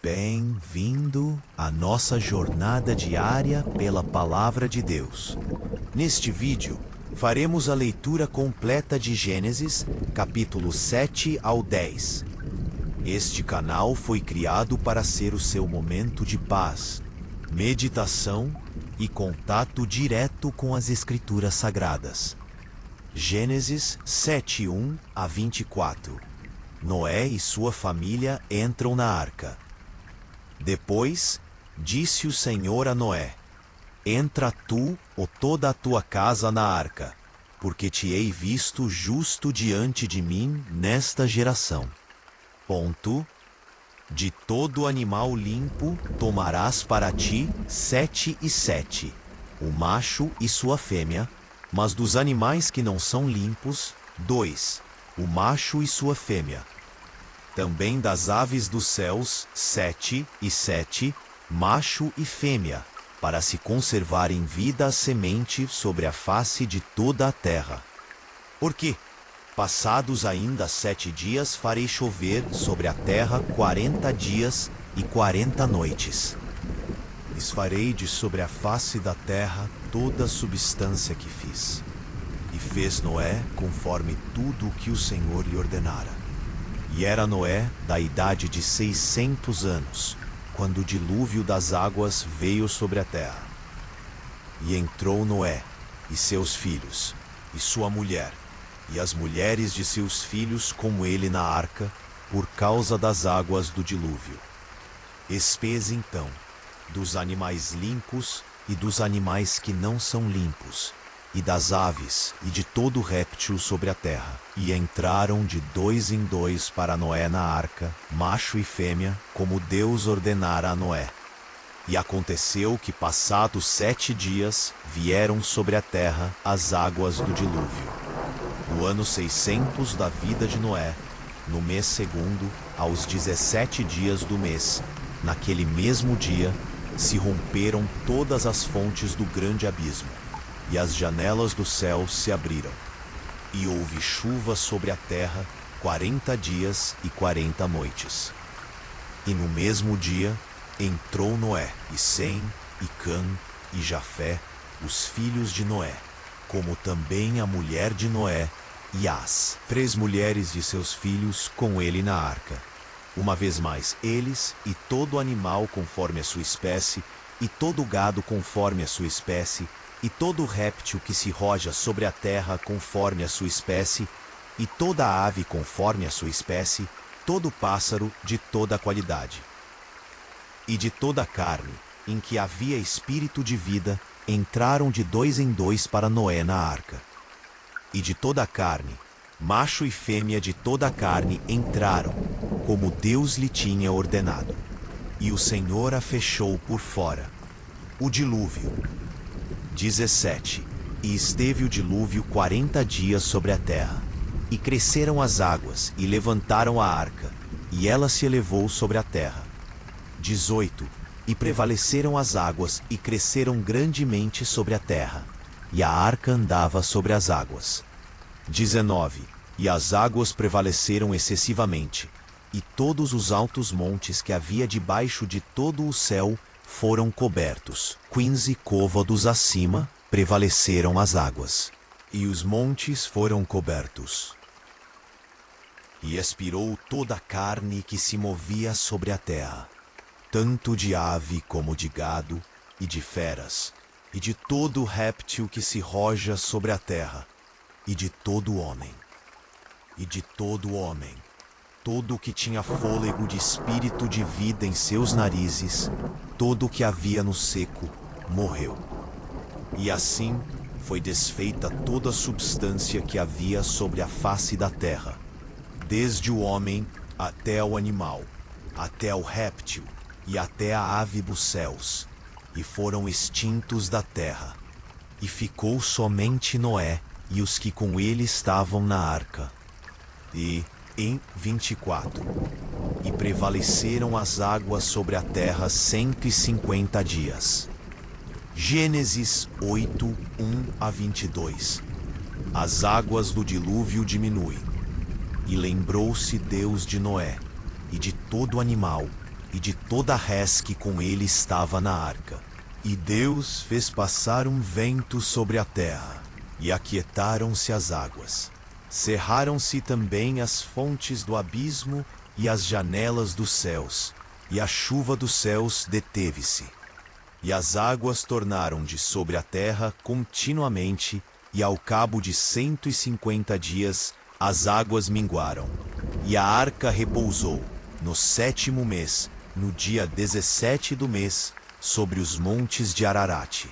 Bem-vindo à nossa jornada diária pela Palavra de Deus. Neste vídeo, faremos a leitura completa de Gênesis, capítulo 7 ao 10. Este canal foi criado para ser o seu momento de paz, meditação e contato direto com as Escrituras Sagradas. Gênesis 7:1 a 24. Noé e sua família entram na arca. Depois, disse o Senhor a Noé: Entra tu ou toda a tua casa na arca, porque te hei visto justo diante de mim nesta geração. De todo animal limpo tomarás para ti 7 e 7, o macho e sua fêmea, mas dos animais que não são limpos, 2, o macho e sua fêmea. Também das aves dos céus, 7 e 7, macho e fêmea, para se conservar em vida a semente sobre a face de toda a terra. Porque, passados ainda 7 dias, farei chover sobre a terra 40 dias e 40 noites. Desfarei de sobre a face da terra toda a substância que fiz. E fez Noé conforme tudo o que o Senhor lhe ordenara. E era Noé da idade de 600 anos, quando o dilúvio das águas veio sobre a terra. E entrou Noé, e seus filhos, e sua mulher, e as mulheres de seus filhos com ele na arca, por causa das águas do dilúvio. Espês então, dos animais limpos e dos animais que não são limpos, e das aves e de todo réptil sobre a terra. E entraram de 2 em 2 para Noé na arca, macho e fêmea, como Deus ordenara a Noé. E aconteceu que, passados 7 dias, vieram sobre a terra as águas do dilúvio. No ano 600 da vida de Noé, no mês segundo, aos 17 dias do mês, naquele mesmo dia, se romperam todas as fontes do grande abismo, e as janelas do céu se abriram. E houve chuva sobre a terra 40 dias e 40 noites. E no mesmo dia entrou Noé, e Sem, e Cã, e Jafé, os filhos de Noé, como também a mulher de Noé, e as 3 mulheres de seus filhos com ele na arca. Uma vez mais, eles e todo animal conforme a sua espécie, e todo gado conforme a sua espécie, e todo réptil que se roja sobre a terra conforme a sua espécie, e toda ave conforme a sua espécie, todo pássaro de toda a qualidade. E de toda a carne, em que havia espírito de vida, entraram de 2 em 2 para Noé na arca. E de toda a carne, macho e fêmea de toda a carne entraram, como Deus lhe tinha ordenado. E o Senhor a fechou por fora. O dilúvio. 17. E esteve o dilúvio 40 dias sobre a terra. E cresceram as águas, e levantaram a arca, e ela se elevou sobre a terra. 18. E prevaleceram as águas, e cresceram grandemente sobre a terra, e a arca andava sobre as águas. 19. E as águas prevaleceram excessivamente, e todos os altos montes que havia debaixo de todo o céu foram cobertos. 15 côvados acima prevaleceram as águas, e os montes foram cobertos. E expirou toda a carne que se movia sobre a terra, tanto de ave como de gado, e de feras, e de todo réptil que se roja sobre a terra, e de todo homem. E de todo homem, todo o que tinha fôlego de espírito de vida em seus narizes, todo o que havia no seco, morreu. E assim foi desfeita toda a substância que havia sobre a face da terra, desde o homem até o animal, até o réptil e até a ave dos céus, e foram extintos da terra. E ficou somente Noé e os que com ele estavam na arca. E em 24. E prevaleceram as águas sobre a terra 150 dias. Gênesis 8, 1 a 22. As águas do dilúvio diminuem. E lembrou-se Deus de Noé, e de todo animal, e de toda a res que com ele estava na arca. E Deus fez passar um vento sobre a terra, e aquietaram-se as águas. Cerraram-se também as fontes do abismo e as janelas dos céus, e a chuva dos céus deteve-se. E as águas tornaram de sobre a terra continuamente, e ao cabo de 150 dias as águas minguaram. E a arca repousou, no 7º mês, no dia 17 do mês, sobre os montes de Ararate.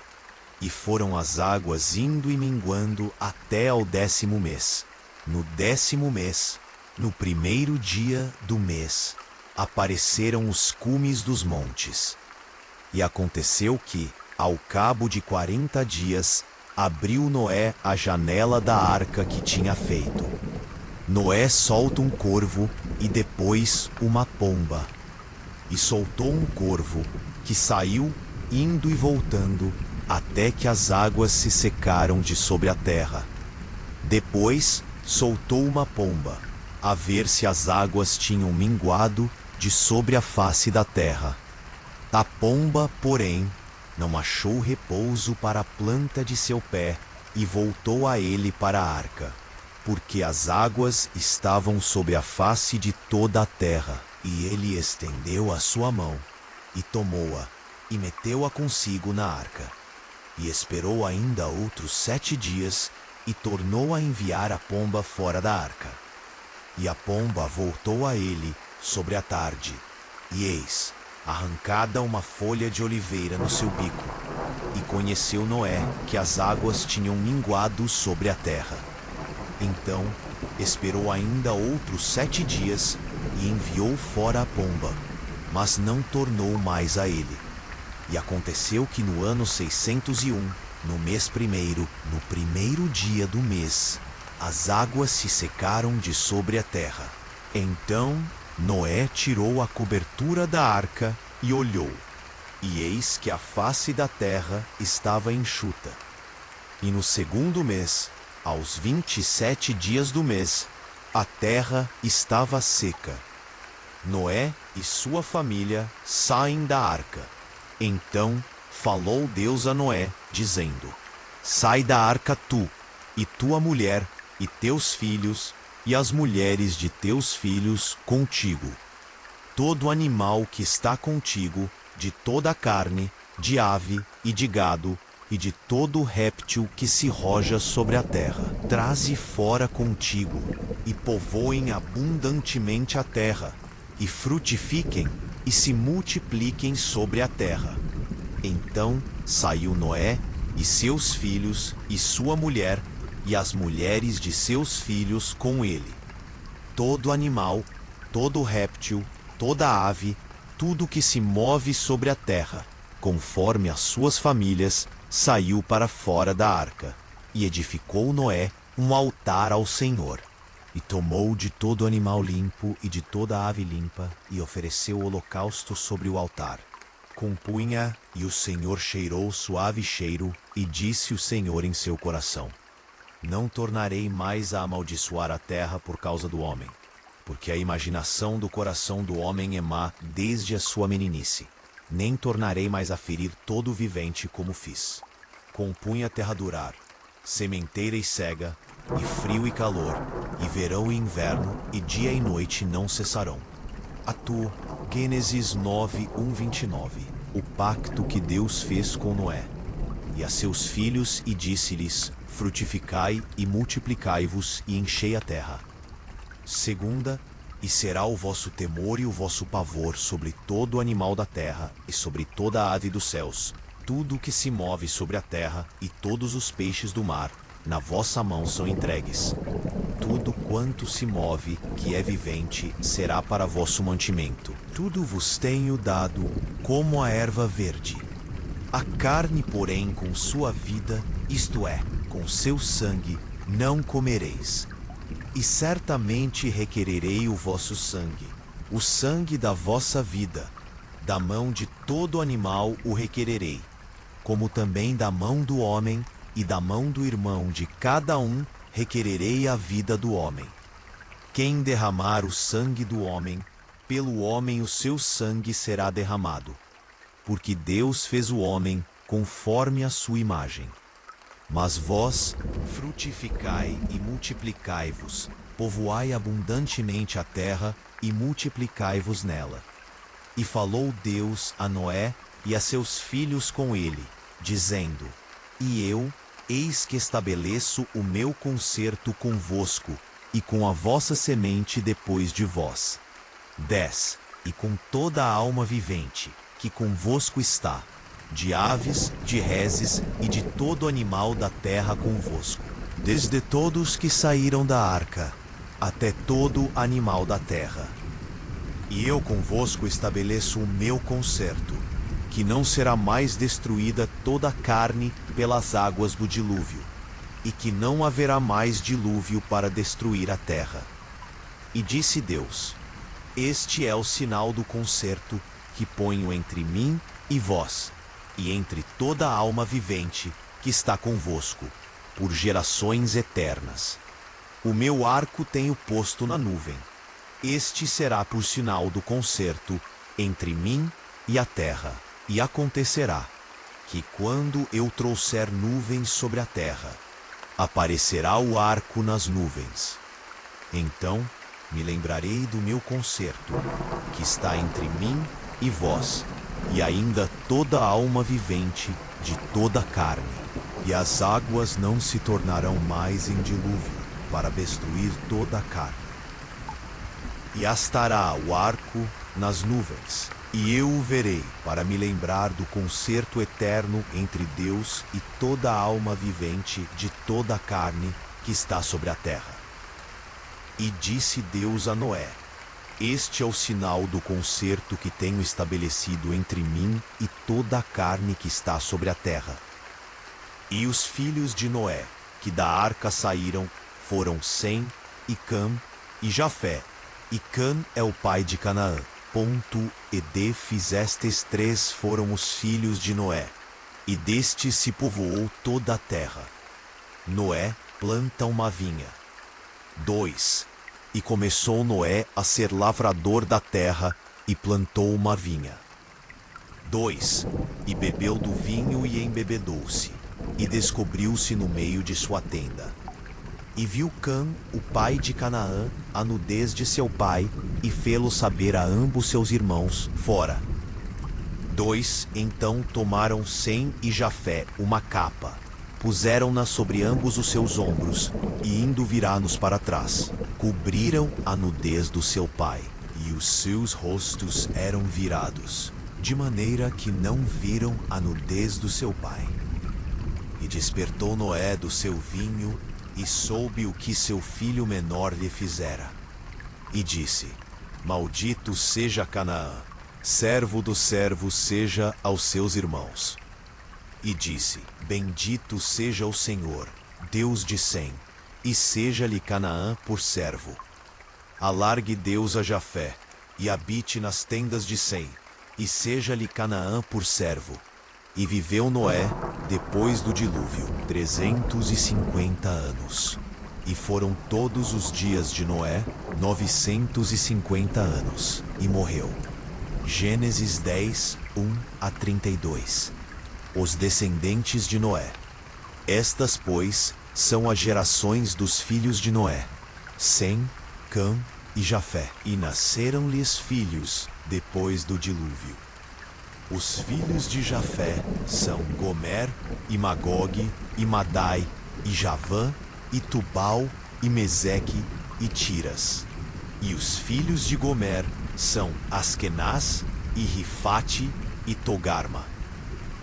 E foram as águas indo e minguando até ao 10º mês. No 10º mês, no 1º dia do mês, apareceram os cumes dos montes. E aconteceu que, ao cabo de 40 dias, abriu Noé a janela da arca que tinha feito. Noé solta um corvo e depois uma pomba. E soltou um corvo, que saiu indo e voltando, até que as águas se secaram de sobre a terra. Depois soltou uma pomba, a ver se as águas tinham minguado de sobre a face da terra. A pomba, porém, não achou repouso para a planta de seu pé e voltou a ele para a arca, porque as águas estavam sobre a face de toda a terra. E ele estendeu a sua mão, e tomou-a, e meteu-a consigo na arca. E esperou ainda outros 7 dias, e tornou a enviar a pomba fora da arca. E a pomba voltou a ele sobre a tarde, e eis, arrancada uma folha de oliveira no seu bico. E conheceu Noé que as águas tinham minguado sobre a terra. Então esperou ainda outros 7 dias, e enviou fora a pomba, mas não tornou mais a ele. E aconteceu que no ano 601, no mês 1º, no 1º dia do mês, as águas se secaram de sobre a terra. Então Noé tirou a cobertura da arca e olhou, e eis que a face da terra estava enxuta. E no 2º mês, aos 27 dias do mês, a terra estava seca. Noé e sua família saem da arca. Então falou Deus a Noé, dizendo: Sai da arca tu, e tua mulher, e teus filhos, e as mulheres de teus filhos contigo. Todo animal que está contigo, de toda a carne, de ave e de gado, e de todo réptil que se roja sobre a terra. Traze fora contigo, e povoem abundantemente a terra, e frutifiquem, e se multipliquem sobre a terra. Então saiu Noé, e seus filhos, e sua mulher, e as mulheres de seus filhos com ele. Todo animal, todo réptil, toda ave, tudo que se move sobre a terra, conforme as suas famílias, saiu para fora da arca, e edificou Noé um altar ao Senhor. E tomou de todo animal limpo e de toda ave limpa, e ofereceu holocausto sobre o altar. Compunha, e o Senhor cheirou suave cheiro, e disse o Senhor em seu coração: Não tornarei mais a amaldiçoar a terra por causa do homem, porque a imaginação do coração do homem é má desde a sua meninice. Nem tornarei mais a ferir todo o vivente como fiz. Compunha a terra durar, sementeira e cega, e frio e calor, e verão e inverno, e dia e noite não cessarão. Atu, Gênesis 9, 1-29. O pacto que Deus fez com Noé, e a seus filhos, e disse-lhes: Frutificai e multiplicai-vos, e enchei a terra. Segunda, e será o vosso temor e o vosso pavor sobre todo animal da terra, e sobre toda a ave dos céus, tudo o que se move sobre a terra, e todos os peixes do mar, na vossa mão são entregues. Tudo quanto se move, que é vivente, será para vosso mantimento. Tudo vos tenho dado como a erva verde. A carne, porém, com sua vida, isto é, com seu sangue, não comereis. E certamente requererei o vosso sangue, o sangue da vossa vida. Da mão de todo animal o requererei, como também da mão do homem, e da mão do irmão de cada um requererei a vida do homem. Quem derramar o sangue do homem, pelo homem o seu sangue será derramado. Porque Deus fez o homem conforme a sua imagem. Mas vós frutificai e multiplicai-vos, povoai abundantemente a terra e multiplicai-vos nela. E falou Deus a Noé e a seus filhos com ele, dizendo: E eu, eis que estabeleço o meu concerto convosco, e com a vossa semente depois de vós. 10. E com toda a alma vivente, que convosco está, de aves, de reses e de todo animal da terra convosco, desde todos que saíram da arca, até todo animal da terra. E eu convosco estabeleço o meu concerto, que não será mais destruída toda a carne pelas águas do dilúvio, e que não haverá mais dilúvio para destruir a terra. E disse Deus: Este é o sinal do concerto que ponho entre mim e vós, e entre toda a alma vivente que está convosco, por gerações eternas. O meu arco tenho posto na nuvem. Este será por sinal do concerto entre mim e a terra. E acontecerá que, quando eu trouxer nuvens sobre a terra, aparecerá o arco nas nuvens. Então me lembrarei do meu concerto, que está entre mim e vós, e ainda toda a alma vivente de toda a carne. E as águas não se tornarão mais em dilúvio, para destruir toda a carne. E astará o arco nas nuvens, e eu o verei, para me lembrar do concerto eterno entre Deus e toda a alma vivente de toda a carne que está sobre a terra. E disse Deus a Noé: Este é o sinal do concerto que tenho estabelecido entre mim e toda a carne que está sobre a terra. E os filhos de Noé, que da arca saíram, foram Sem, e Cã, e Jafé. E Cã é o pai de Canaã. E estes três foram os filhos de Noé, e destes se povoou toda a terra. Noé planta uma vinha. 2. E começou Noé a ser lavrador da terra, e plantou uma vinha. 2. E bebeu do vinho e embebedou-se, e descobriu-se no meio de sua tenda. E viu Cã, o pai de Canaã, a nudez de seu pai, e fê-lo saber a ambos seus irmãos, fora. 2. Então tomaram Sem e Jafé uma capa, puseram-na sobre ambos os seus ombros, e indo virados para trás, cobriram a nudez do seu pai, e os seus rostos eram virados, de maneira que não viram a nudez do seu pai. E despertou Noé do seu vinho, e soube o que seu filho menor lhe fizera. E disse: Maldito seja Canaã, servo dos servos seja aos seus irmãos. E disse: Bendito seja o Senhor, Deus de Sem, e seja-lhe Canaã por servo. Alargue Deus a Jafé, e habite nas tendas de Sem, e seja-lhe Canaã por servo. E viveu Noé, depois do dilúvio, 350 anos. E foram todos os dias de Noé 950 anos, e morreu. Gênesis 10, 1-32. Os descendentes de Noé. Estas, pois, são as gerações dos filhos de Noé: Sem, Cã e Jafé. E nasceram-lhes filhos depois do dilúvio. Os filhos de Jafé são Gomer, e Magogue, e Madai, e Javã, e Tubal, e Meseque, e Tiras. E os filhos de Gomer são Askenaz, e Rifate, e Togarma.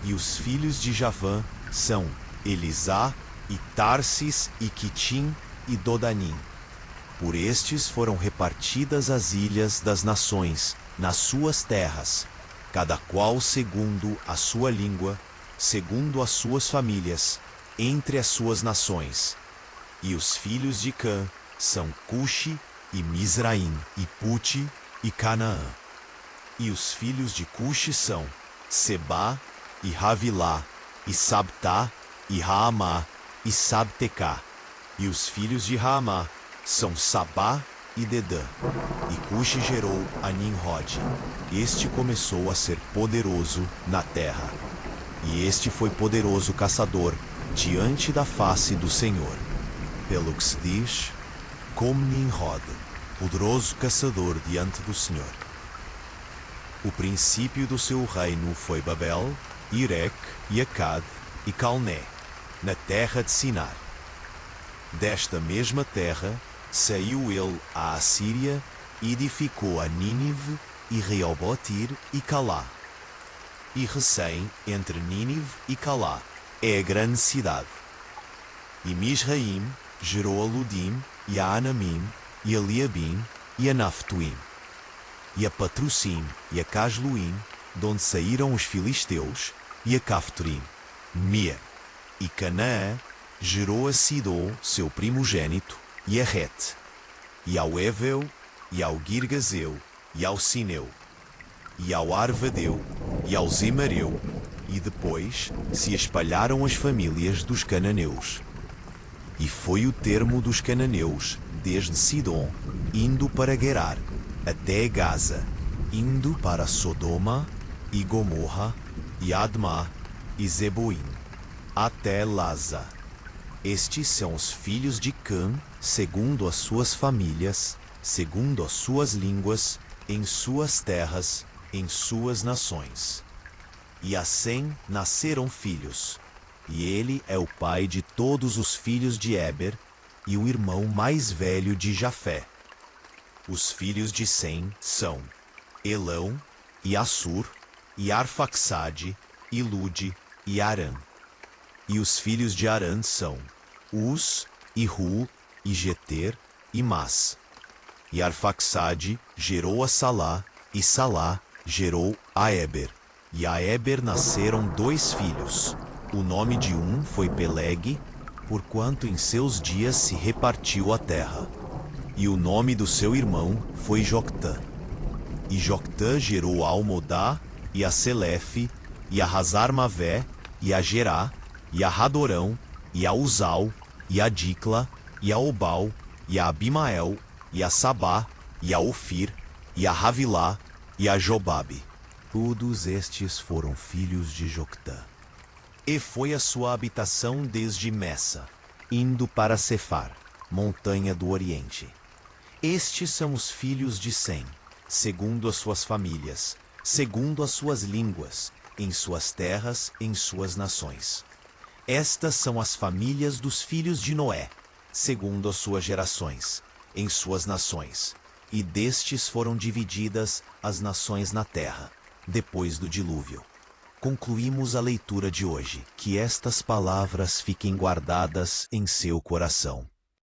E os filhos de Javã são Elisá, e Tarsis, e Quitim, e Dodanim. Por estes foram repartidas as ilhas das nações, nas suas terras, cada qual segundo a sua língua, segundo as suas famílias, entre as suas nações. E os filhos de Cã são Cuxi, e Mizraim, e Puti, e Canaã. E os filhos de Cuxi são Sebá, e Ravilá, e Sabtá, e Raamá, e Sabtecá. E os filhos de Raamá são Sabá, e Dedã. E Cuxi gerou a Nimrod. Este começou a ser poderoso na terra. E este foi poderoso caçador diante da face do Senhor. Pelo que se diz, como Nimrod, poderoso caçador diante do Senhor. O princípio do seu reino foi Babel, Irec e Acad e Calné, na terra de Sinar. Desta mesma terra saiu ele à Assíria e edificou a Nínive e Reobotir e Calá. E Recém, entre Nínive e Calá, é a grande cidade. E Misraim gerou a Ludim e a Anamim e a Liabim e a Naphtuim. E a Patrussim e a Casluim, de onde saíram os filisteus, e a Caphtorim, Mia. E Canaã gerou a Sidom, seu primogênito, e a Het, e ao Éveu, e ao Girgazeu, e ao Sineu, e ao Arvadeu, e ao Zemareu, e depois se espalharam as famílias dos cananeus. E foi o termo dos cananeus, desde Sidom, indo para Gerar, até Gaza, indo para Sodoma, e Gomorra, e Admá, e Zeboim, até Laza. Estes são os filhos de Cã, segundo as suas famílias, segundo as suas línguas, em suas terras, em suas nações. E a Sem nasceram filhos, e ele é o pai de todos os filhos de Éber, e o irmão mais velho de Jafé. Os filhos de Sem são Elão, e Assur, e Arfaxade, e Lude, e Arã. E os filhos de Arã são Uz, e Ru, e Geter, e Mas. E Arfaxade gerou a Salá, e Salá gerou a Éber. E a Éber nasceram 2 filhos. O nome de um foi Peleg, porquanto em seus dias se repartiu a terra. E o nome do seu irmão foi Joctã. E Joctã gerou a Almodá, e a Selefe, e a Hazar-Mavé, e a Gerá, e a Radorão, e a Uzal, e a Dicla, e a Obal, e a Abimael, e a Sabá, e a Ofir, e a Havilá, e a Jobabe. Todos estes foram filhos de Joctã. E foi a sua habitação desde Messa, indo para Cefar, montanha do Oriente. Estes são os filhos de Sem, segundo as suas famílias, segundo as suas línguas, em suas terras, em suas nações. Estas são as famílias dos filhos de Noé, segundo as suas gerações, em suas nações. E destes foram divididas as nações na terra, depois do dilúvio. Concluímos a leitura de hoje. Que estas palavras fiquem guardadas em seu coração.